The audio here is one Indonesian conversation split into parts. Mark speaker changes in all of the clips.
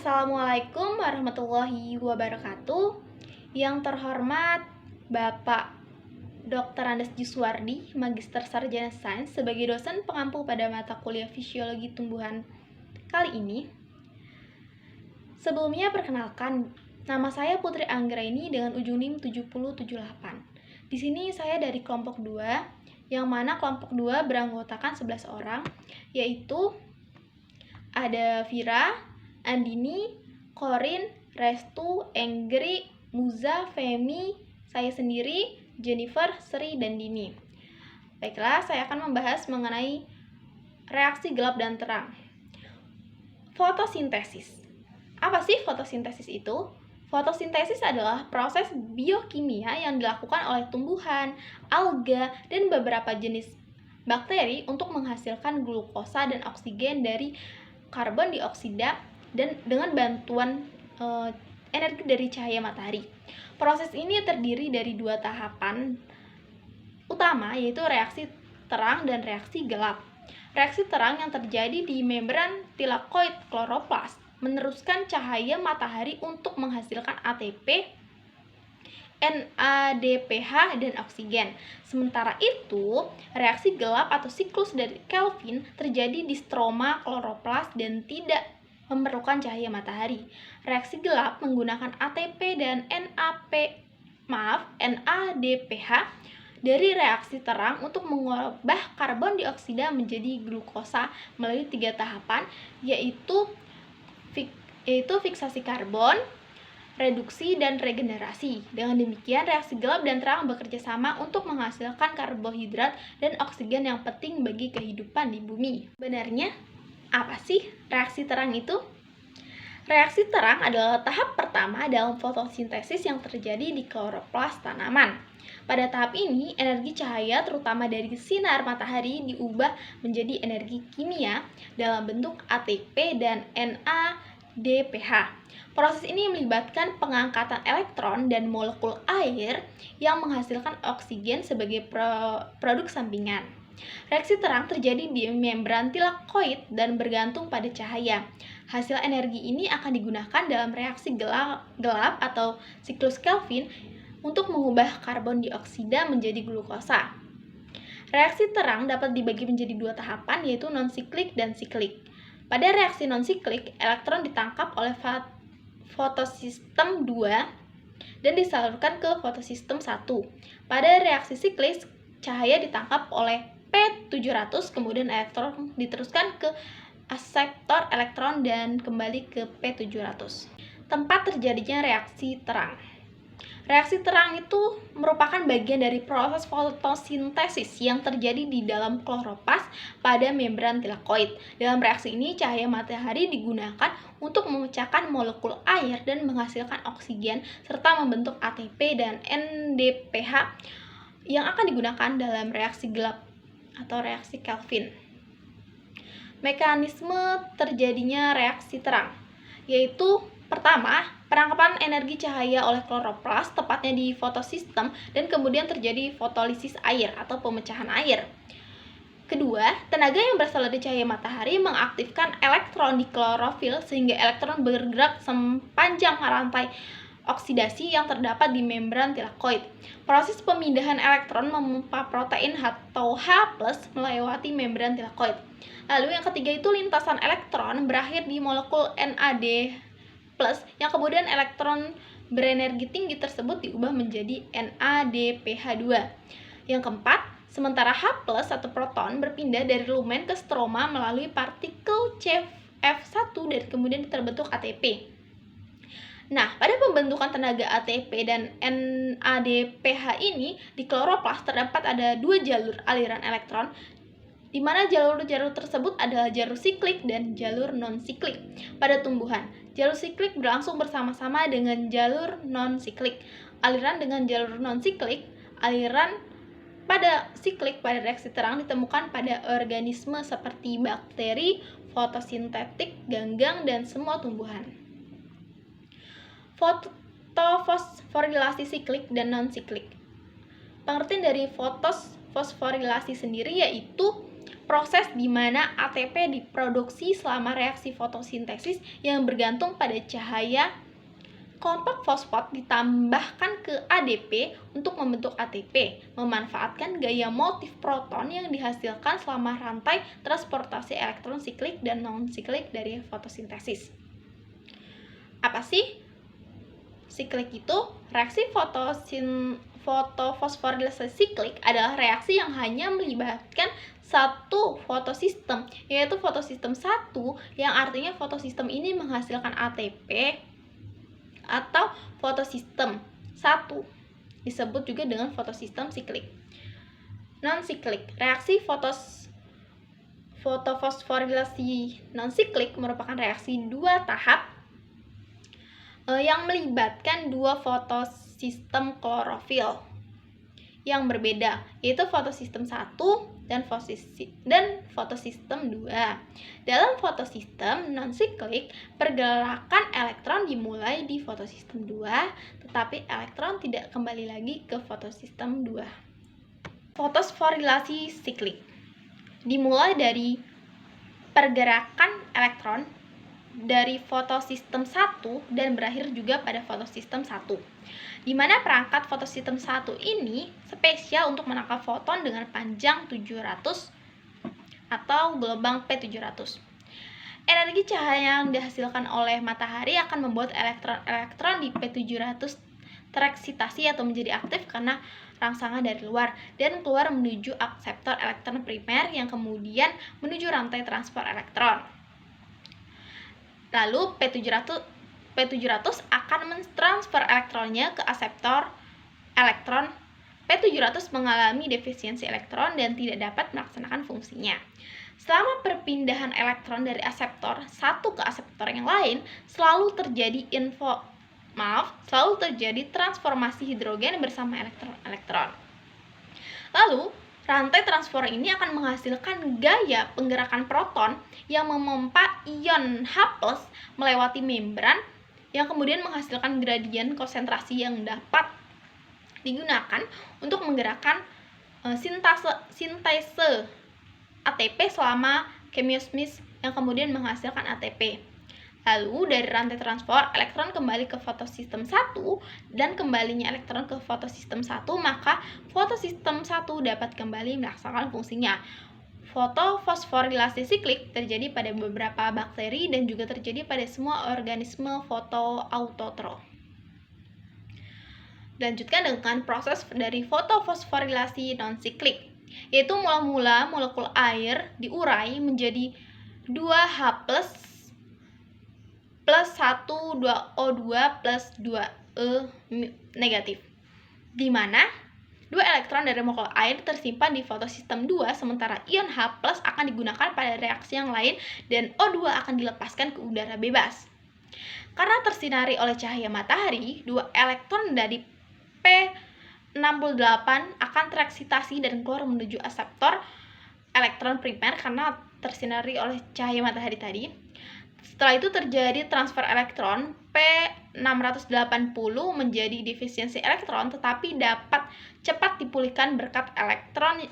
Speaker 1: Assalamualaikum warahmatullahi wabarakatuh. Yang terhormat Bapak Dr. Andes Juswardi, Magister Sarjana Sains sebagai dosen pengampu pada mata kuliah Fisiologi Tumbuhan kali ini. Sebelumnya perkenalkan, nama saya Putri Anggraini dengan ujung NIM 7078. Di sini saya dari kelompok 2, yang mana kelompok 2 beranggotakan 11 orang, yaitu ada Vira, Andini, Korin, Restu, Enggri, Muza, Femi, saya sendiri, Jennifer, Sri, dan Dini. Baiklah, saya akan membahas mengenai reaksi gelap dan terang. Fotosintesis. Apa sih fotosintesis itu? Fotosintesis adalah proses biokimia yang dilakukan oleh tumbuhan, alga, dan beberapa jenis bakteri untuk menghasilkan glukosa dan oksigen dari karbon dioksida dan dengan bantuan energi dari cahaya matahari. Proses ini terdiri dari 2 tahapan utama, yaitu reaksi terang dan reaksi gelap. Reaksi terang yang terjadi di membran tilakoid kloroplas meneruskan cahaya matahari untuk menghasilkan ATP, NADPH, dan oksigen. Sementara itu, reaksi gelap atau siklus dari Kelvin terjadi di stroma kloroplas dan tidak memerlukan cahaya matahari. Reaksi gelap menggunakan ATP dan NADPH dari reaksi terang untuk mengubah karbon dioksida menjadi glukosa melalui 3 tahapan, yaitu fiksasi karbon, reduksi, dan regenerasi. Dengan demikian, reaksi gelap dan terang bekerja sama untuk menghasilkan karbohidrat dan oksigen yang penting bagi kehidupan di bumi. Sebenarnya, apa sih reaksi terang itu? Reaksi terang adalah tahap pertama dalam fotosintesis yang terjadi di kloroplas tanaman. Pada tahap ini, energi cahaya terutama dari sinar matahari diubah menjadi energi kimia dalam bentuk ATP dan NADPH. Proses ini melibatkan pengangkatan elektron dan molekul air yang menghasilkan oksigen sebagai produk sampingan. Reaksi terang terjadi di membran tilakoid dan bergantung pada cahaya. Hasil energi ini akan digunakan dalam reaksi gelap atau siklus Kelvin untuk mengubah karbon dioksida menjadi glukosa. Reaksi terang dapat dibagi menjadi 2 tahapan, yaitu non-siklik dan siklik. Pada reaksi non-siklik, elektron ditangkap oleh fotosistem 2 dan disalurkan ke fotosistem 1. Pada reaksi siklik, cahaya ditangkap oleh P700, kemudian elektron diteruskan ke aseptor elektron dan kembali ke P700. Tempat terjadinya reaksi terang. Reaksi terang itu merupakan bagian dari proses fotosintesis yang terjadi di dalam kloroplas pada membran tilakoid. Dalam reaksi ini, cahaya matahari digunakan untuk memecahkan molekul air dan menghasilkan oksigen serta membentuk ATP dan NADPH yang akan digunakan dalam reaksi gelap atau reaksi Kelvin. Mekanisme terjadinya reaksi terang, yaitu pertama, penangkapan energi cahaya oleh kloroplas tepatnya di fotosistem dan kemudian terjadi fotolisis air atau pemecahan air. Kedua, tenaga yang berasal dari cahaya matahari mengaktifkan elektron di klorofil sehingga elektron bergerak sepanjang rantai oksidasi yang terdapat di membran tilakoid. Proses pemindahan elektron memompa protein atau H+ melewati membran tilakoid. Lalu yang ketiga itu lintasan elektron berakhir di molekul NAD+ yang kemudian elektron berenergi tinggi tersebut diubah menjadi NADPH2. Yang keempat, sementara H+ atau proton berpindah dari lumen ke stroma melalui partikel CF1 dan kemudian terbentuk ATP. Nah, pada pembentukan tenaga ATP dan NADPH ini, di kloroplas terdapat ada 2 jalur aliran elektron, di mana jalur-jalur tersebut adalah jalur siklik dan jalur non-siklik. Pada tumbuhan, jalur siklik berlangsung bersama-sama dengan jalur non-siklik. Aliran dengan jalur non-siklik, aliran pada siklik pada reaksi terang ditemukan pada organisme seperti bakteri, fotosintetik, ganggang, dan semua tumbuhan. Fotofosforilasi siklik dan non-siklik. Pengertian dari fotofosforilasi sendiri yaitu proses di mana ATP diproduksi selama reaksi fotosintesis yang bergantung pada cahaya. Kelompok fosfat ditambahkan ke ADP untuk membentuk ATP, memanfaatkan gaya motif proton yang dihasilkan selama rantai transportasi elektron siklik dan non-siklik dari fotosintesis. Apa sih siklik itu? Reaksi fotofosforilase siklik adalah reaksi yang hanya melibatkan satu fotosistem, yaitu fotosistem 1, yang artinya fotosistem ini menghasilkan ATP atau fotosistem 1, disebut juga dengan fotosistem siklik. Non-siklik, reaksi fotofosforilasi non-siklik merupakan reaksi 2 tahap yang melibatkan 2 fotosistem klorofil yang berbeda, yaitu fotosistem 1 dan fotosistem 2. Dalam fotosistem non-siklik, pergerakan elektron dimulai di fotosistem 2, tetapi elektron tidak kembali lagi ke fotosistem 2. Fotosforilasi siklik dimulai dari pergerakan elektron dari fotosistem 1 dan berakhir juga pada fotosistem 1, di mana perangkat fotosistem 1 ini spesial untuk menangkap foton dengan panjang 700 atau gelombang P700. Energi cahaya yang dihasilkan oleh matahari akan membuat elektron-elektron di P700 tereksitasi atau menjadi aktif karena rangsangan dari luar dan keluar menuju akseptor elektron primer yang kemudian menuju rantai transport elektron. Lalu P700 akan mentransfer elektronnya ke aseptor elektron. P700 mengalami defisiensi elektron dan tidak dapat melaksanakan fungsinya. Selama perpindahan elektron dari aseptor satu ke aseptor yang lain, selalu terjadi transformasi hidrogen bersama elektron-elektron. Lalu, rantai transfer ini akan menghasilkan gaya penggerakan proton yang memompa ion H+ melewati membran yang kemudian menghasilkan gradien konsentrasi yang dapat digunakan untuk menggerakkan sintase ATP selama chemiosmis yang kemudian menghasilkan ATP. Lalu dari rantai transport, elektron kembali ke fotosistem 1 dan kembalinya elektron ke fotosistem 1, maka fotosistem 1 dapat kembali melaksanakan fungsinya. Fotofosforilase siklik terjadi pada beberapa bakteri dan juga terjadi pada semua organisme fotoautotrof. Dilanjutkan dengan proses dari fotofosforilasi non-siklik, yaitu mula-mula molekul air diurai menjadi 2H+ plus 1 2O2 plus 2E negatif, di mana 2 elektron dari molekul air tersimpan di fotosistem 2, sementara ion H+ akan digunakan pada reaksi yang lain dan O2 akan dilepaskan ke udara bebas. Karena tersinari oleh cahaya matahari, 2 elektron dari P68 akan tereksitasi dan keluar menuju aseptor elektron primer karena tersinari oleh cahaya matahari tadi. Setelah itu terjadi transfer elektron, P680 menjadi defisiensi elektron tetapi dapat cepat dipulihkan berkat elektron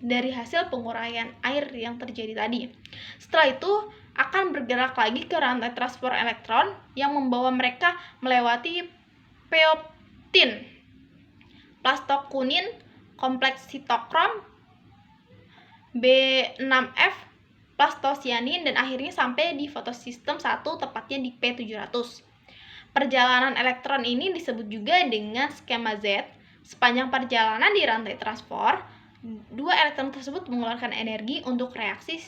Speaker 1: dari hasil penguraian air yang terjadi tadi. Setelah itu akan bergerak lagi ke rantai transport elektron yang membawa mereka melewati peoptin, plastokunin, kompleks sitokrom, B6F, plastosianin, dan akhirnya sampai di fotosistem 1, tepatnya di P700. Perjalanan elektron ini disebut juga dengan skema Z. Sepanjang perjalanan di rantai transport, 2 elektron tersebut mengeluarkan energi untuk reaksi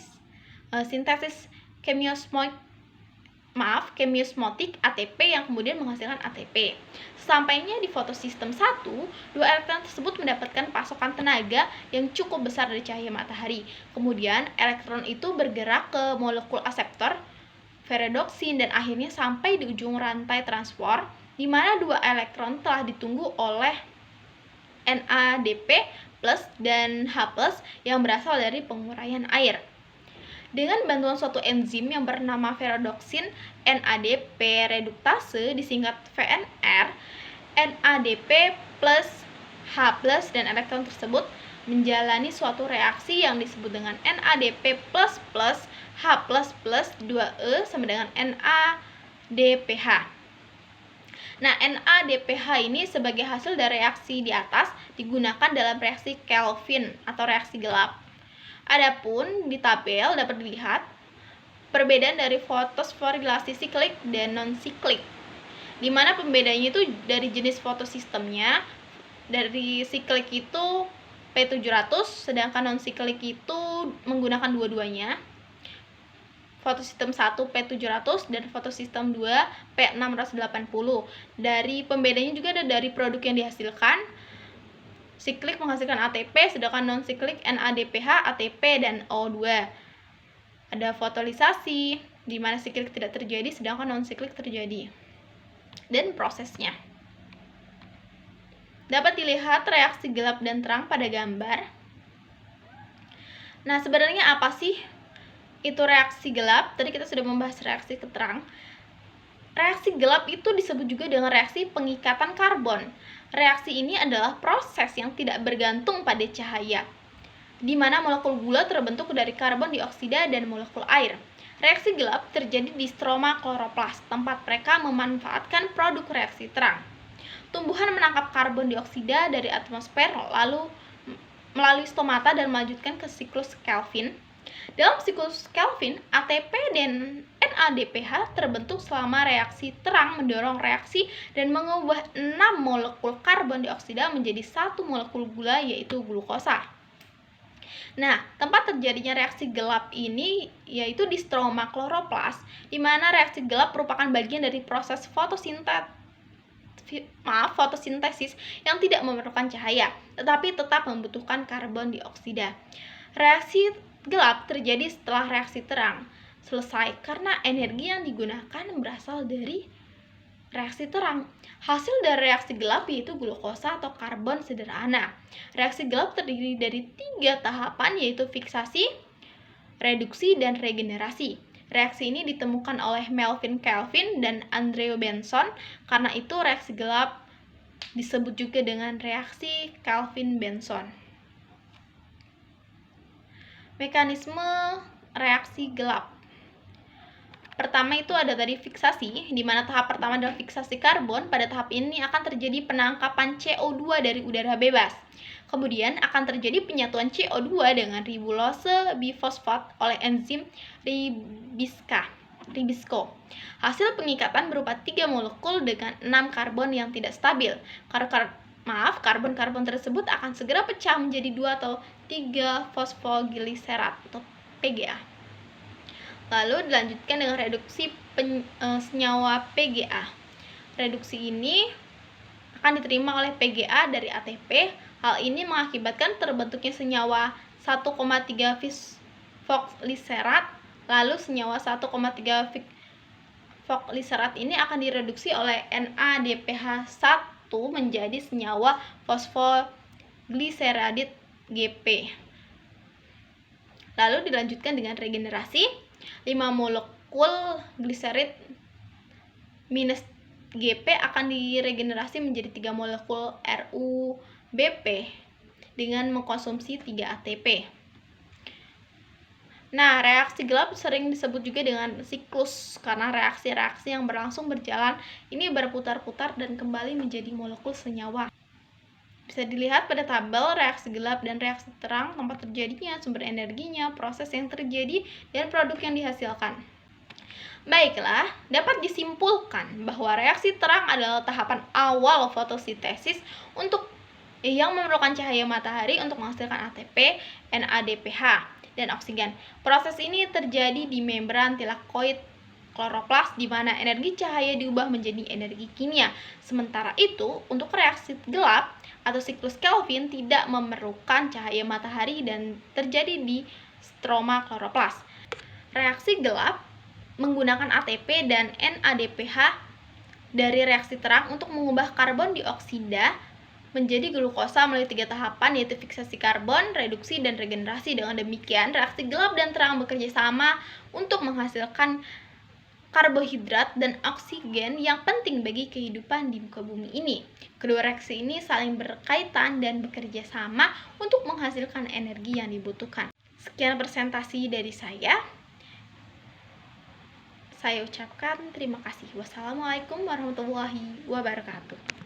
Speaker 1: sintesis chemiosmotik ATP yang kemudian menghasilkan ATP. Sesampainya di fotosistem 1, 2 elektron tersebut mendapatkan pasokan tenaga yang cukup besar dari cahaya matahari. Kemudian elektron itu bergerak ke molekul aseptor ferredoksin dan akhirnya sampai di ujung rantai transport, di mana 2 elektron telah ditunggu oleh NADP+ dan H+ yang berasal dari penguraian air. Dengan bantuan suatu enzim yang bernama ferredoksin NADP reduktase disingkat VNR, NADP plus H+ dan elektron tersebut menjalani suatu reaksi yang disebut dengan NADP++ H++ 2E sama dengan NADPH. Nah, NADPH ini sebagai hasil dari reaksi di atas digunakan dalam reaksi Kelvin atau reaksi gelap. Adapun di tabel dapat dilihat perbedaan dari fotosforilasi siklik dan non-siklik, di mana pembedanya itu dari jenis fotosistemnya. Dari siklik itu P700, sedangkan non-siklik itu menggunakan dua-duanya. Fotosistem 1 P700 dan fotosistem 2 P680. Dari pembedanya juga ada dari produk yang dihasilkan. Siklik menghasilkan ATP, sedangkan non-siklik NADPH, ATP, dan O2. Ada fotolisasi, di mana siklik tidak terjadi, sedangkan non-siklik terjadi. Dan prosesnya dapat dilihat reaksi gelap dan terang pada gambar. Nah, sebenarnya apa sih itu reaksi gelap? Tadi kita sudah membahas reaksi terang. Reaksi gelap itu disebut juga dengan reaksi pengikatan karbon. Reaksi ini adalah proses yang tidak bergantung pada cahaya, di mana molekul gula terbentuk dari karbon dioksida dan molekul air. Reaksi gelap terjadi di stroma kloroplas, tempat mereka memanfaatkan produk reaksi terang. Tumbuhan menangkap karbon dioksida dari atmosfer lalu melalui stomata dan melanjutkan ke siklus Kelvin. Dalam siklus Kelvin, ATP dan NADPH terbentuk selama reaksi terang mendorong reaksi dan mengubah 6 molekul karbon dioksida menjadi 1 molekul gula, yaitu glukosa. Nah, tempat terjadinya reaksi gelap ini yaitu di stroma kloroplas, di mana reaksi gelap merupakan bagian dari proses fotosintesis yang tidak memerlukan cahaya, tetapi tetap membutuhkan karbon dioksida. Reaksi gelap terjadi setelah reaksi terang selesai karena energi yang digunakan berasal dari reaksi terang. Hasil dari reaksi gelap yaitu glukosa atau karbon sederhana. Reaksi gelap terdiri dari 3 tahapan, yaitu fiksasi, reduksi, dan regenerasi. Reaksi ini ditemukan oleh Melvin Kelvin dan Andrew Benson. Karena itu reaksi gelap disebut juga dengan reaksi Kelvin-Benson. Mekanisme reaksi gelap. Pertama itu ada tadi fiksasi, di mana tahap pertama adalah fiksasi karbon. Pada tahap ini akan terjadi penangkapan CO2 dari udara bebas. Kemudian akan terjadi penyatuan CO2 dengan ribulose bifosfat oleh enzim ribisco. Hasil pengikatan berupa 3 molekul dengan 6 karbon yang tidak stabil. Karbon-karbon tersebut akan segera pecah menjadi 2 atau 3 fosfogliserat atau PGA. Lalu dilanjutkan dengan reduksi senyawa PGA. Reduksi ini akan diterima oleh PGA dari ATP. Hal ini mengakibatkan terbentuknya senyawa 1,3 fosfogliserat. Lalu senyawa 1,3 fosfogliserat ini akan direduksi oleh NADPH1 menjadi senyawa fosfogliseradit GP. Lalu dilanjutkan dengan regenerasi. 5 molekul gliserid minus GP akan diregenerasi menjadi 3 molekul RuBP dengan mengkonsumsi 3 ATP. Nah, reaksi gelap sering disebut juga dengan siklus karena reaksi-reaksi yang berlangsung berjalan ini berputar-putar dan kembali menjadi molekul senyawa. Bisa dilihat pada tabel reaksi gelap dan reaksi terang, tempat terjadinya, sumber energinya, proses yang terjadi, dan produk yang dihasilkan. Baiklah, dapat disimpulkan bahwa reaksi terang adalah tahapan awal fotosintesis yang memerlukan cahaya matahari untuk menghasilkan ATP, NADPH, dan oksigen. Proses ini terjadi di membran tilakoid kloroplas, di mana energi cahaya diubah menjadi energi kimia. Sementara itu, untuk reaksi gelap atau siklus Kelvin tidak memerlukan cahaya matahari dan terjadi di stroma kloroplas. Reaksi gelap menggunakan ATP dan NADPH dari reaksi terang untuk mengubah karbon dioksida menjadi glukosa melalui 3 tahapan, yaitu fiksasi karbon, reduksi, dan regenerasi. Dengan demikian, reaksi gelap dan terang bekerja sama untuk menghasilkan karbohidrat, dan oksigen yang penting bagi kehidupan di muka bumi ini. Kedua reaksi ini saling berkaitan dan bekerja sama untuk menghasilkan energi yang dibutuhkan. Sekian presentasi dari saya. Saya ucapkan terima kasih. Wassalamualaikum warahmatullahi wabarakatuh.